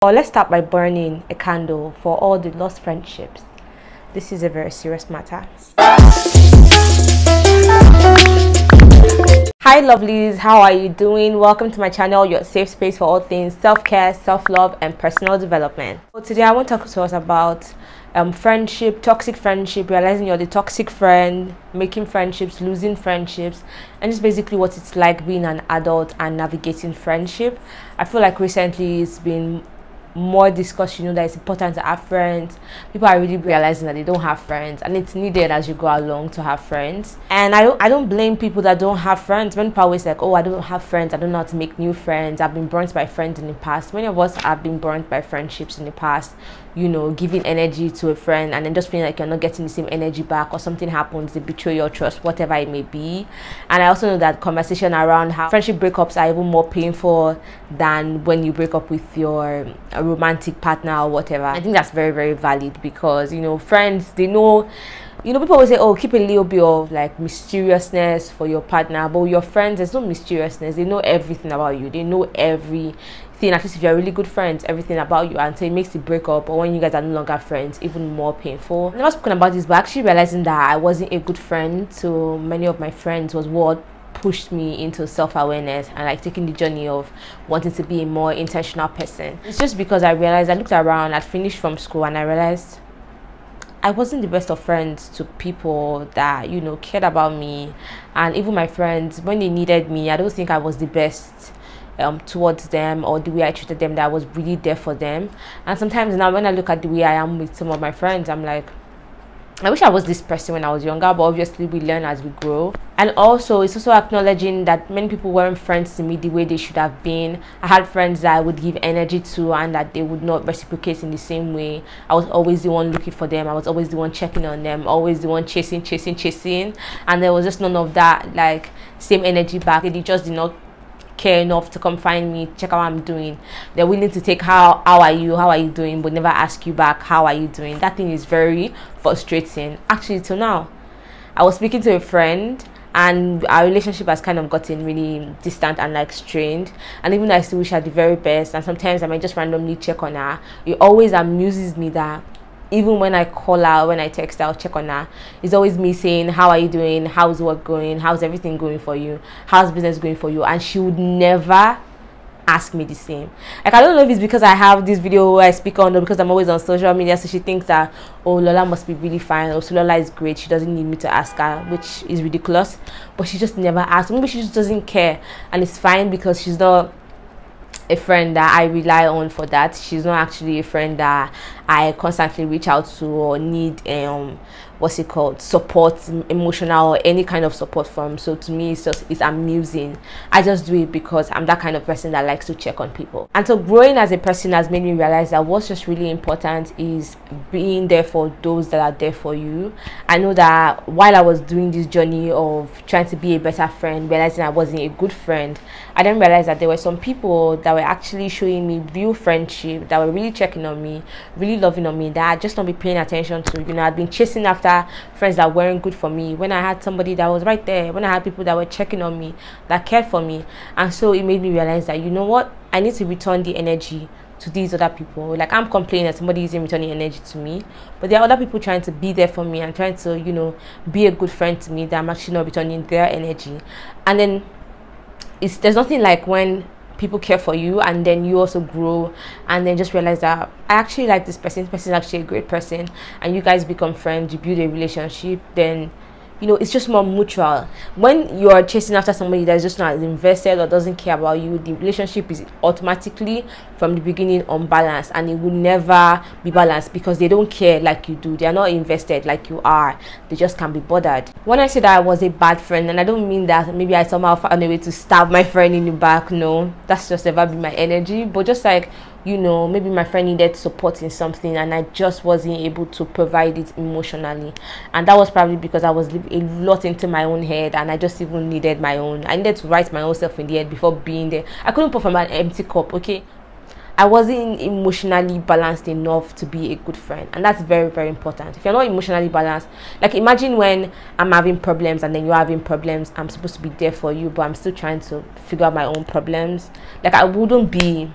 Or let's start by burning a candle for all the lost friendships. This is a very serious matter. Hi lovelies, how are you doing? Welcome to my channel, your safe space for all things self-care, self-love and personal development. So today I want to talk to us about friendship, toxic friendship, realizing you're the toxic friend, making friendships, losing friendships, and just basically what it's like being an adult and navigating friendship. I feel like recently it's been more discussed, that it's important to have friends. People are really realizing that they don't have friends, and it's needed as you go along to have friends. And I don't blame people that don't have friends. When people always like, oh, I don't have friends, I don't know how to make new friends, I've been burnt by friends in the past. Many of us have been burnt by friendships in the past, giving energy to a friend and then just feeling like you're not getting the same energy back, or something happens, they betray your trust, whatever it may be. And I also know that conversation around how friendship breakups are even more painful than when you break up with your romantic partner or whatever. I think that's very, very valid, because friends, they know, people always say, oh, keep a little bit of like mysteriousness for your partner, but with your friends there's no mysteriousness. They know everything about you, they know everything, at least if you're really good friends, everything about you, until it makes the breakup or when you guys are no longer friends even more painful. I've never spoken about this, but actually realizing that I wasn't a good friend to many of my friends was what pushed me into self-awareness and like taking the journey of wanting to be a more intentional person. It's just because I realized, I looked around, I'd finished from school, and I realized I wasn't the best of friends to people that cared about me. And even my friends, when they needed me, I don't think I was the best towards them, or the way I treated them, that I was really there for them. And sometimes now when I look at the way I am with some of my friends, I'm like, I wish I was this person when I was younger, but obviously we learn as we grow. And also it's also acknowledging that many people weren't friends to me the way they should have been. I had friends that I would give energy to and that they would not reciprocate in the same way. I was always the one looking for them, I was always the one checking on them, always the one chasing, and there was just none of that like same energy back. They just did not care enough to come find me, check out what I'm doing. They're willing to take how are you doing, but never ask you back how are you doing. That thing is very frustrating. Actually, till now, I was speaking to a friend and our relationship has kind of gotten really distant and like strained, and even though I still wish her the very best, and sometimes I might just randomly check on her, it always amuses me that even when I call her, when I text her, I'll check on her, it's always me saying, how are you doing, how's work going, how's everything going for you, how's business going for you, and she would never ask me the same. Like, I don't know if it's because I have this video where I speak on, or because I'm always on social media, so she thinks that, oh, Lola must be really fine, or so Lola is great, she doesn't need me to ask her, which is ridiculous. But she just never asks. Maybe she just doesn't care, and it's fine, because she's not a friend that I rely on for that. She's not actually a friend that I constantly reach out to or need support, emotional or any kind of support from. So to me, it's amusing. I just do it because I'm that kind of person that likes to check on people. And so growing as a person has made me realize that what's just really important is being there for those that are there for you. I know that while I was doing this journey of trying to be a better friend, realizing I wasn't a good friend, I didn't realize that there were some people that were actually showing me real friendship, that were really checking on me, really loving on me, that I'd just not be paying attention to. I'd been chasing after friends that weren't good for me when I had somebody that was right there, when I had people that were checking on me, that cared for me. And so it made me realize that, what, I need to return the energy to these other people. Like, I'm complaining that somebody isn't returning energy to me, but there are other people trying to be there for me and trying to be a good friend to me, that I'm actually not returning their energy. And then there's nothing like when people care for you and then you also grow and then just realize that I actually like this person is actually a great person, and you guys become friends, you build a relationship, then it's just more mutual. When you're chasing after somebody that's just not invested or doesn't care about you, the relationship is automatically from the beginning unbalanced, and it will never be balanced because they don't care like you do. They are not invested like you are. They just can't be bothered. When I say that I was a bad friend, and I don't mean that maybe I somehow found a way to stab my friend in the back. No, that's just never been my energy. But just like, maybe my friend needed support in something and I just wasn't able to provide it emotionally, and that was probably because I was living a lot into my own head, and I just even needed I needed to write my own self in the head before being there. I couldn't pour from an empty cup. Okay, I wasn't emotionally balanced enough to be a good friend, and that's very, very important. If you're not emotionally balanced, like imagine when I'm having problems and then you're having problems, I'm supposed to be there for you, but I'm still trying to figure out my own problems. Like I wouldn't be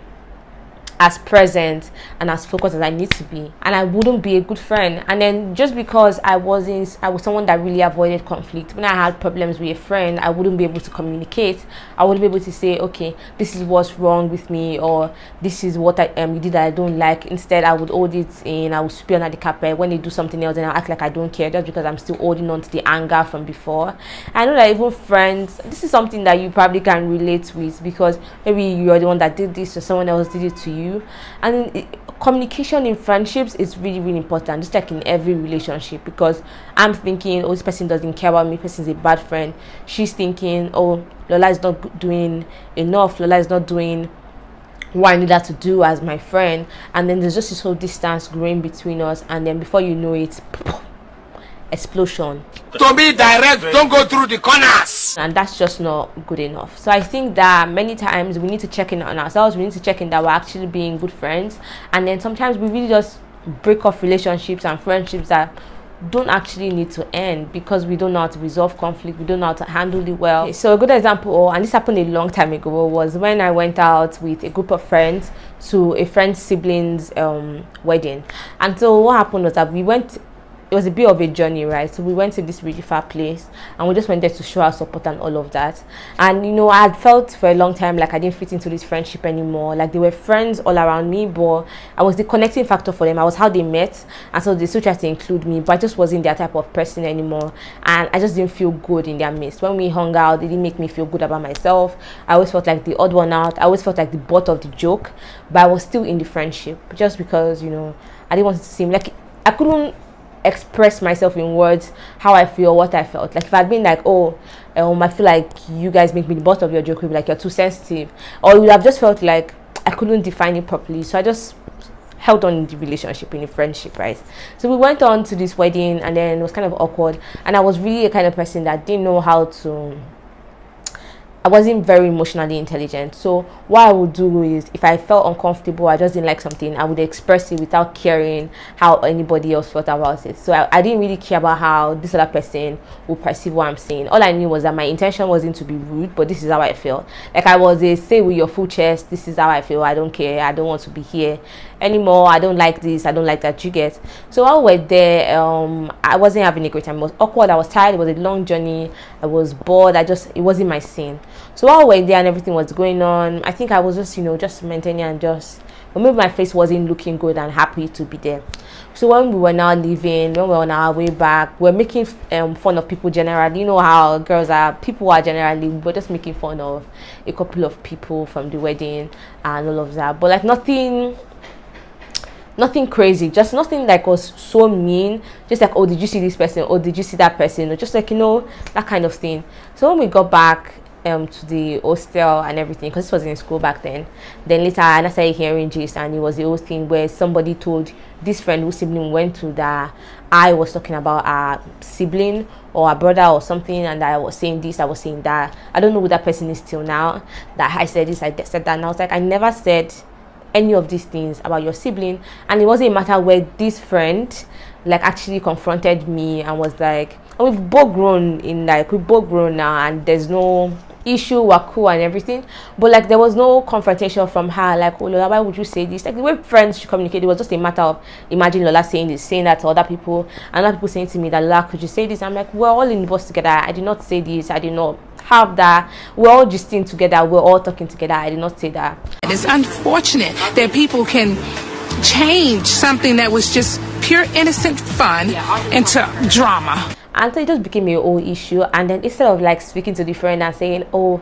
as present and as focused as I need to be, and I wouldn't be a good friend. And then just because I was someone that really avoided conflict, when I had problems with a friend, I wouldn't be able to communicate. I wouldn't be able to say, okay, this is what's wrong with me, or this is what you did that I don't like. Instead, I would hold it in, I would sweep under the carpet. When they do something else, and I'll act like I don't care, just because I'm still holding on to the anger from before. I know that even friends, this is something that you probably can relate with, because maybe you're the one that did this or someone else did it to you. And communication in friendships is really, really important, just like in every relationship, because I'm thinking, oh, this person doesn't care about me, this person is a bad friend. She's thinking, oh, Lola is not doing enough, Lola is not doing what I need her to do as my friend. And then there's just this whole distance growing between us, and then before you know it, explosion. To be direct, don't go through the corners. And that's just not good enough. So I think that many times we need to check in on ourselves. We need to check in that we're actually being good friends. And then sometimes we really just break off relationships and friendships that don't actually need to end, because we don't know how to resolve conflict, we don't know how to handle it well. Okay, so a good example, and this happened a long time ago, was when I went out with a group of friends to a friend's siblings wedding. And so what happened was that it was a bit of a journey, right? So we went to this really far place, and we just went there to show our support and all of that. And you know, I had felt for a long time like I didn't fit into this friendship anymore. Like, they were friends all around me, but I was the connecting factor for them. I was how they met, and so they still tried to include me, but I just wasn't their type of person anymore, and I just didn't feel good in their midst. When we hung out, they didn't make me feel good about myself. I always felt like the odd one out. I always felt like the butt of the joke, but I was still in the friendship, just because, you know, I didn't want it to seem like I couldn't express myself in words how I feel, what I felt. Like, if I'd been like, oh, I feel like you guys make me the butt of your joke, we'd be like, you're too sensitive, or it would have just felt like I couldn't define it properly. So I just held on in the relationship, in the friendship, right? So we went on to this wedding, and then it was kind of awkward, and I was really a kind of person that didn't know how to, I wasn't very emotionally intelligent. So what I would do is, if I felt uncomfortable, I just didn't like something, I would express it without caring how anybody else felt about it. So I didn't really care about how this other person would perceive what I'm saying. All I knew was that my intention wasn't to be rude, but this is how I felt. Like, I was a say with your full chest, this is how I feel, I don't care, I don't want to be here anymore, I don't like this, I don't like that, you get. So while we were there, I wasn't having a great time. It was awkward, I was tired, it was a long journey, I was bored, it wasn't my scene. So while we were there and everything was going on, I think I was just, you know, just maintaining, and just, but maybe my face wasn't looking good and happy to be there. So when we were now leaving, when we were on our way back, we were making fun of people generally. You know how girls are, people are generally, we're just making fun of a couple of people from the wedding and all of that, but like nothing crazy, just nothing like was so mean, just like, oh, did you see this person, or did you see that person, or just like, you know, that kind of thing. So when we got back to the hostel and everything, because this was in school back then later I started hearing gist, and it was the whole thing where somebody told this friend whose sibling went to that I was talking about a sibling or a brother or something, and I was saying this, I was saying that. I don't know who that person is till now, that I said this, I said that, and I was like, I never said any of these things about your sibling. And it wasn't a matter where this friend like actually confronted me and was like, and we've both grown now, and there's no issue, we're cool and everything, but like there was no confrontation from her like, oh Lola, why would you say this? Like, the way friends should communicate, it was just a matter of, imagine Lola saying this, saying that to other people, and other people saying to me that, Lola, could you say this? I'm like, we're all in the bus together, I did not say this, I did not have that, we're all just in together, we're all talking together, I did not say that. It's unfortunate that people can change something that was just pure innocent fun into drama. And so it just became a whole issue. And then instead of like speaking to the friend and saying, oh,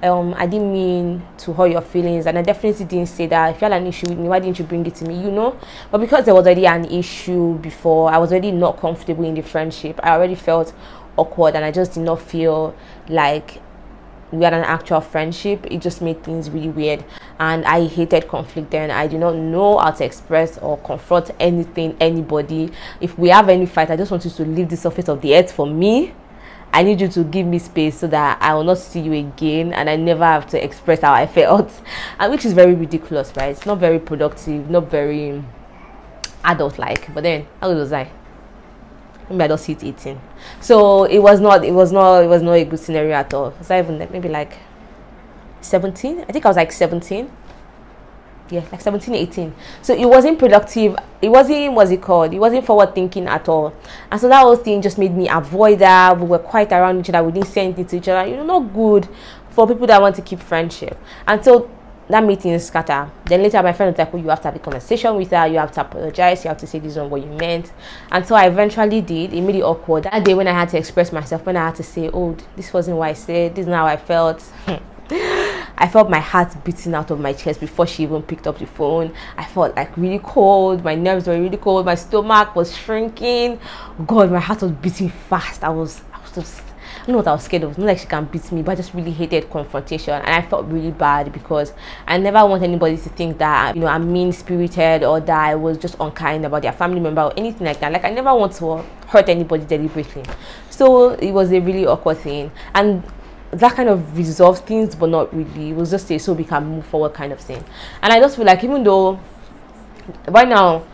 I didn't mean to hurt your feelings, and I definitely didn't say that, if you had an issue with me, why didn't you bring it to me, you know? But because there was already an issue before, I was already not comfortable in the friendship, I already felt awkward, and I just did not feel like we had an actual friendship. It just made things really weird, and I hated conflict then. I did not know how to express or confront anybody. If we have any fight, I just want you to leave the surface of the earth for me. I need you to give me space so that I will not see you again, and I never have to express how I felt, and which is very ridiculous, right? It's not very productive, not very adult-like. But then how was I? Maybe I just hit 18, so it was not a good scenario at all. Was I even maybe like 17? I think I was like 17. yeah, like 17, 18. So it wasn't productive. It wasn't, what's it called, it wasn't forward thinking at all. And so that whole thing just made me avoid that. We were quite around each other, we didn't say anything to each other, you know, not good for people that want to keep friendship. And so that meeting scatter. Then later my friend was like, oh, you have to have a conversation with her, you have to apologize, you have to say this is what you meant. And so I eventually did. It made it awkward that day when I had to express myself, when I had to say, oh, this wasn't what I said, this is not how I felt. I felt my heart beating out of my chest before she even picked up the phone. I felt like really cold. My nerves were really cold. My stomach was shrinking. God, my heart was beating fast. I was just, I don't know what I was scared of. Not like she can beat me, but I just really hated confrontation. And I felt really bad because I never want anybody to think that, you know, I'm mean-spirited or that I was just unkind about their family member or anything like that. Like, I never want to hurt anybody deliberately. So it was a really awkward thing. And that kind of resolved things, but not really. It was just a so we can move forward kind of thing. And I just feel like, even though right now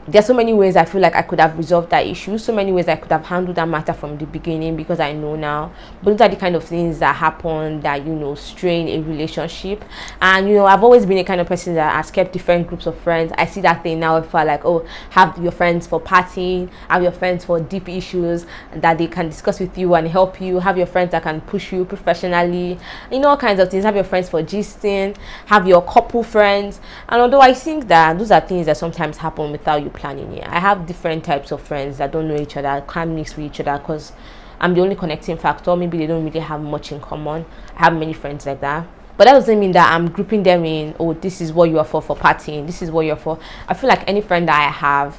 there's so many ways I feel like I could have resolved that issue, so many ways I could have handled that matter from the beginning, because I know now. But those are the kind of things that happen that, you know, strain a relationship. And, you know, I've always been a kind of person that has kept different groups of friends. I see that thing now, if I like, oh, have your friends for partying, have your friends for deep issues that they can discuss with you and help you, have your friends that can push you professionally, you know, all kinds of things. Have your friends for gisting, have your couple friends. And although I think that those are things that sometimes happen without you planning it, I have different types of friends that don't know each other, can't mix with each other because I'm the only connecting factor. Maybe they don't really have much in common. I have many friends like that, but that doesn't mean that I'm grouping them in, oh, this is what you are for partying, this is what you're for. I feel like any friend that I have,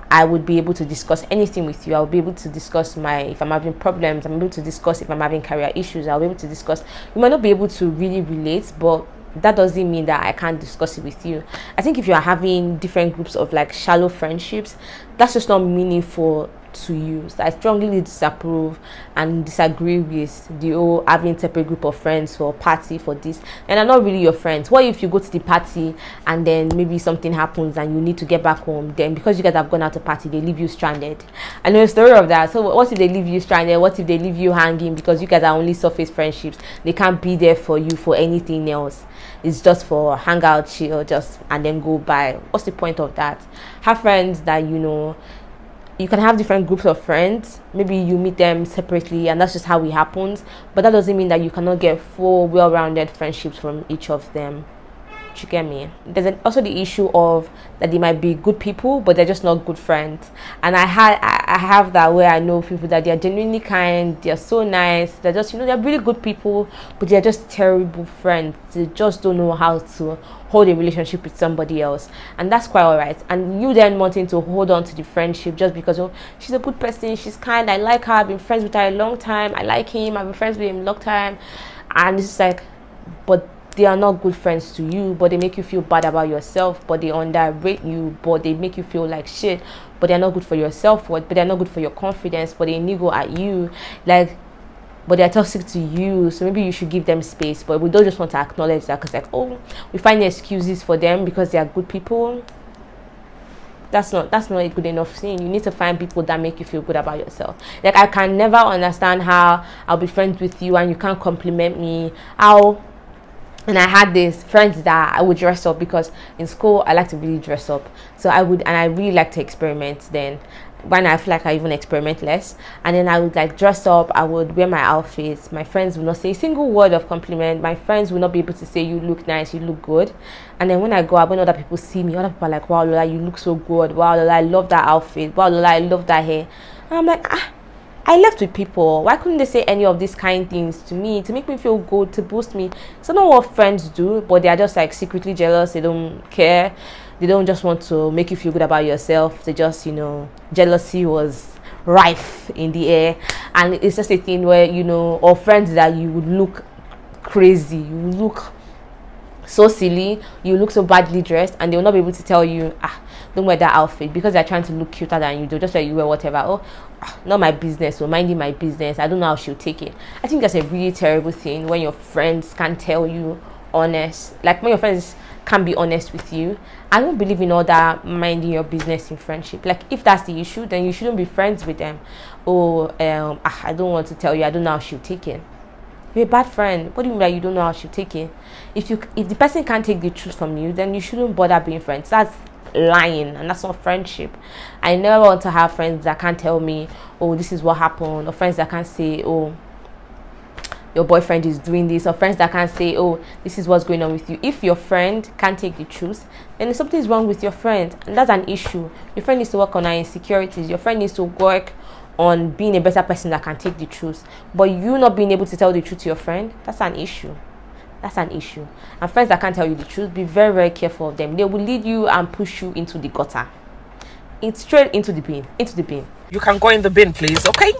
I would be able to discuss anything with you. I'll be able to discuss if I'm having problems. I'm able to discuss if I'm having career issues. I'll be able to discuss. You might not be able to really relate, but that doesn't mean that I can't discuss it with you. I think if you are having different groups of like shallow friendships, that's just not meaningful to you. So I strongly disapprove and disagree with the whole having separate group of friends for party for this, and they're not really your friends. What if you go to the party and then maybe something happens and you need to get back home, then because you guys have gone out to party they leave you stranded? I know a story of that. So what if they leave you stranded? What if they leave you hanging because you guys are only surface friendships? They can't be there for you for anything else. It's just for hangout, chill, just and then go by. What's the point of that? Have friends that, you know, you can have different groups of friends. Maybe you meet them separately and that's just how it happens, but that doesn't mean that you cannot get full well-rounded friendships from each of them. You get me? There's also the issue of that they might be good people but they're just not good friends. And I have that where I know people that they are genuinely kind, they're so nice, they're just, you know, they're really good people, but they're just terrible friends. They just don't know how to hold a relationship with somebody else, and that's quite all right. And you then wanting to hold on to the friendship just because, oh, she's a good person, she's kind, I like her, I've been friends with her a long time, I like him, I've been friends with him a long time. And it's like, but they are not good friends to you, but they make you feel bad about yourself, but they underrate you, but they make you feel like shit, but they're not good for your self-worth, but they're not good for your confidence, but they niggle at you, like, but they're toxic to you. So maybe you should give them space, but we don't just want to acknowledge that because, like, oh, we find excuses for them because they are good people. That's not a good enough thing. You need to find people that make you feel good about yourself. Like, I can never understand how I'll be friends with you and you can't compliment me. And I had these friends that I would dress up because in school I like to really dress up. So I would, and I really like to experiment then. When I feel like I even experiment less, and then I would like dress up, I would wear my outfits. My friends would not say a single word of compliment. My friends would not be able to say you look nice, you look good. And then when I go out, when other people see me, other people are like, wow, Lola, you look so good. Wow, Lola, I love that outfit. Wow, Lola, I love that hair. And I'm like, I left with people. Why couldn't they say any of these kind things to me to make me feel good, to boost me? So not what friends do, but they are just like secretly jealous. They don't care. They don't just want to make you feel good about yourself. They just, you know, jealousy was rife in the air. And it's just a thing where, you know, or friends that you would look crazy, you look so silly, you look so badly dressed, and they will not be able to tell you, don't wear that outfit, because they're trying to look cuter than you. They'll just let you wear whatever. Oh, not my business, so minding my business. I don't know how she'll take it. I think that's a really terrible thing when your friends can't tell you honest, like when your friends can't be honest with you. I don't believe in all that minding your business in friendship. Like, if that's the issue, then you shouldn't be friends with them. Oh, I don't want to tell you, I don't know how she'll take it. You're a bad friend. What do you mean that you don't know how to take it? If the person can't take the truth from you, then you shouldn't bother being friends. That's lying, and that's not friendship. I never want to have friends that can't tell me, oh, this is what happened, or friends that can't say, oh, your boyfriend is doing this, or friends that can't say, oh, this is what's going on with you. If your friend can't take the truth, then something's wrong with your friend, and that's an issue. Your friend needs to work on her insecurities. Your friend needs to work on being a better person that can take the truth. But you not being able to tell the truth to your friend, that's an issue. That's an issue. And friends that can't tell you the truth, be very, very careful of them. They will lead you and push you into the gutter. It's straight into the bin. Into the bin. You can go in the bin, please, okay?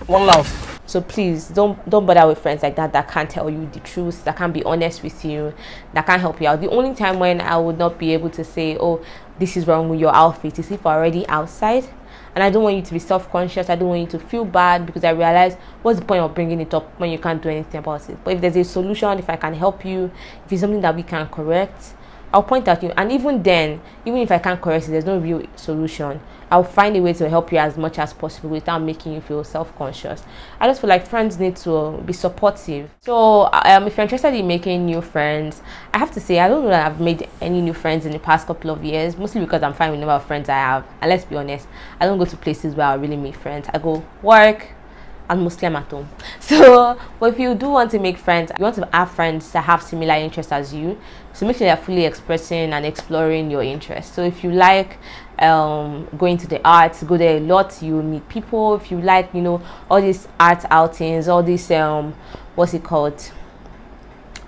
One love. So please don't bother with friends like that can't tell you the truth, that can't be honest with you, that can't help you out. The only time when I would not be able to say, oh, this is wrong with your outfit, is if we're already outside. And I don't want you to be self-conscious. I don't want you to feel bad, because I realize, what's the point of bringing it up when you can't do anything about it? But if there's a solution, if I can help you, if it's something that we can correct, I'll point out to you. And even then, even if I can't correct it, there's no real solution, I'll find a way to help you as much as possible without making you feel self-conscious. I just feel like friends need to be supportive. So if you're interested in making new friends, I have to say, I don't know that I've made any new friends in the past couple of years, mostly because I'm fine with the number of friends I have. And let's be honest, I don't go to places where I really make friends. I go work, and mostly I'm at home. So, but if you do want to make friends, you want to have friends that have similar interests as you, so make sure they're fully expressing and exploring your interests. So if you like going to the arts, go there a lot, you meet people. If you like, you know, all these art outings, all these what's it called,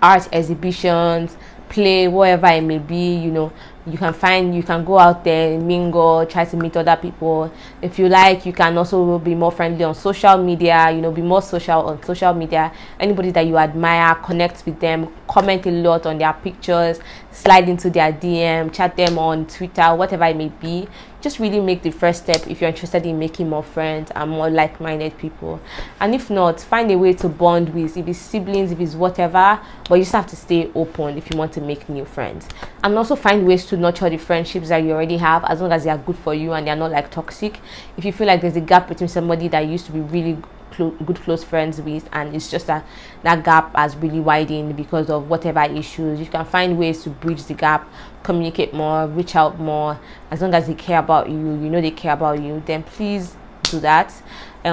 art exhibitions, play, whatever it may be, you know, you can go out there, mingle, try to meet other people. If you like, you can also be more friendly on social media, you know, be more social on social media. Anybody that you admire, connect with them, comment a lot on their pictures, slide into their DM, chat them on Twitter, whatever it may be. Just really make the first step if you're interested in making more friends and more like-minded people. And if not, find a way to bond with, if it's siblings, if it's whatever, but you just have to stay open if you want to make new friends. And also find ways to nurture the friendships that you already have, as long as they are good for you and they're not like toxic. If you feel like there's a gap between somebody that you used to be really good close friends with, and it's just that gap has really widened because of whatever issues, you can find ways to bridge the gap, communicate more, reach out more. As long as they care about you, you know they care about you, then please do that.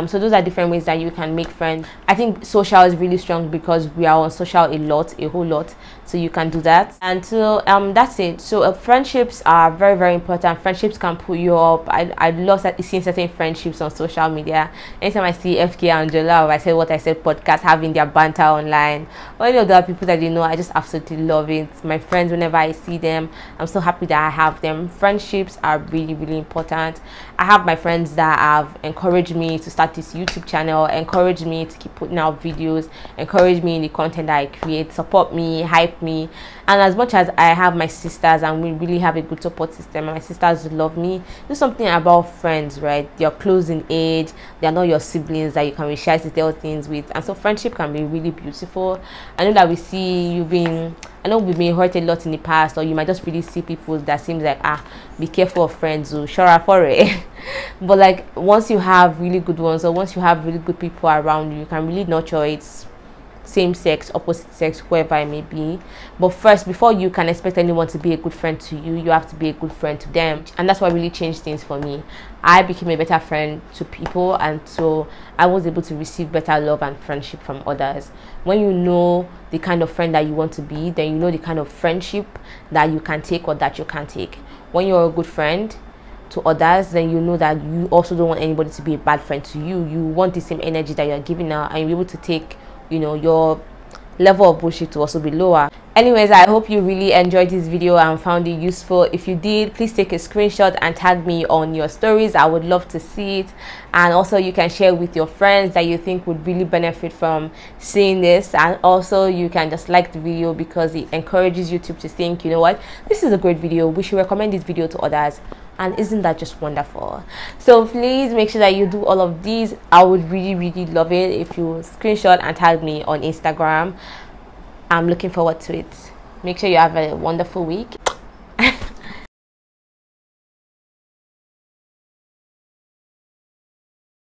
So those are different ways that you can make friends. I think social is really strong because we are on social a whole lot, so you can do that. And so that's it. So friendships are very, very important. Friendships can put you up. I love seeing certain friendships on social media. Anytime I see FK Angela, or I said what I said podcast, having their banter online, or any of the other people that you know, I just absolutely love it. My friends, whenever I see them, I'm so happy that I have them. Friendships are really, really important. I have my friends that have encouraged me to start this YouTube channel, encourage me to keep putting out videos, encourage me in the content that I create, support me, hype me. And as much as I have my sisters and we really have a good support system, and my sisters love me, there's something about friends, right? They're close in age, they're not your siblings that you can be shy to tell things with, and so friendship can be really beautiful. I know that I know we've been hurt a lot in the past, or you might just really see people that seems like, be careful of friends, or sure for it. But like, once you have really good ones, or once you have really good people around you, you can really nurture it. Same sex, opposite sex, whoever it may be. But first, before you can expect anyone to be a good friend to you, you have to be a good friend to them. And that's what really changed things for me. I became a better friend to people, and so I was able to receive better love and friendship from others. When you know the kind of friend that you want to be, then you know the kind of friendship that you can take or that you can't take. When you're a good friend to others, then you know that you also don't want anybody to be a bad friend to you. You want the same energy that you're giving out, and you're able to take, you know, your level of bullshit to also be lower. Anyways, I hope you really enjoyed this video and found it useful. If you did, please take a screenshot and tag me on your stories. I would love to see it. And also, you can share with your friends that you think would really benefit from seeing this. And also, you can just like the video because it encourages YouTube to think, you know what, this is a great video, we should recommend this video to others. And isn't that just wonderful? So please make sure that you do all of these. I would really, really love it if you screenshot and tag me on Instagram. I'm looking forward to it. Make sure you have a wonderful week.